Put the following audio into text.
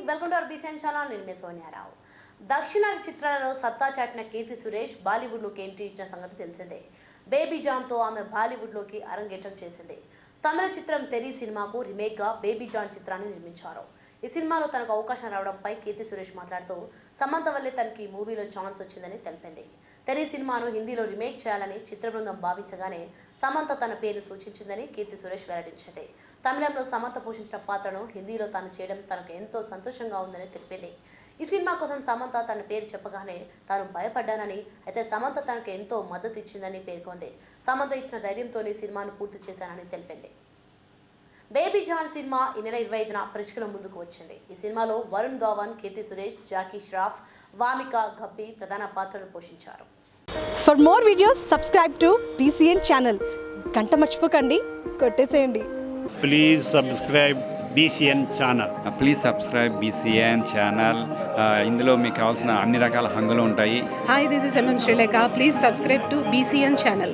Welcome to our BCN channel. నేను మీ సోనియారావు. దక్షిణాది చిత్రాలలో సత్తా చాటిన కీర్తి సురేష్ బాలీవుడ్లోకి ఎంట్రీ ఇచ్చిన సంగతి తెలిసిందే. బేబీ జాన్తో ఆమె బాలీవుడ్లోకి అరంగేట్రం చేసింది. తమిళ చిత్రం తెరీ సినిమాకు రీమేక్గా బేబీ జాన్ చిత్రాన్ని నిర్మించారు. ఈ సినిమాలో తనకు అవకాశం రావడంపై కీర్తి సురేష్ మాట్లాడుతూ సమంత వల్లే తనకి మూవీలో ఛాన్స్ వచ్చిందని తెలిపింది. తెరీ సినిమాను హిందీలో రీమేక్ చేయాలని చిత్ర బృందం భావించగానే సమంత తన పేరును సూచించిందని కీర్తి సురేష్ వెల్లడించింది. తమిళంలో సమంత పోషించిన పాత్రను హిందీలో తాను చేయడం తనకు ఎంతో సంతోషంగా ఉందని తెలిపింది. ఈ సినిమా కోసం సమంత తన పేరు చెప్పగానే తాను భయపడ్డానని, అయితే సమంత తనకు ఎంతో మద్దతు ఇచ్చిందని పేర్కొంది. సమంత ఇచ్చిన ధైర్యంతోనే సినిమాను పూర్తి చేశానని తెలిపింది. బేబీ జాన్ సినిమా ఈ నెల 25న ప్రేక్షకుల ముందుకు వచ్చింది. ఈ సినిమాలో వరుణ్ ధావన్, కీర్తి సురేష్, జాకీ ష్రాఫ్, వామిక గబ్బి ప్రధాన పాత్రలు పోషించారు. For more videos subscribe to BCN channel. గంట మర్చిపోకండి, కొట్టేసేయండి. Please subscribe BCN channel. Please subscribe BCN channel. ఇందులో మీకు కావాల్సిన అన్ని రకాల హంగులు ఉంటాయి. Hi, this is MM Sri Lanka. Please subscribe to BCN channel.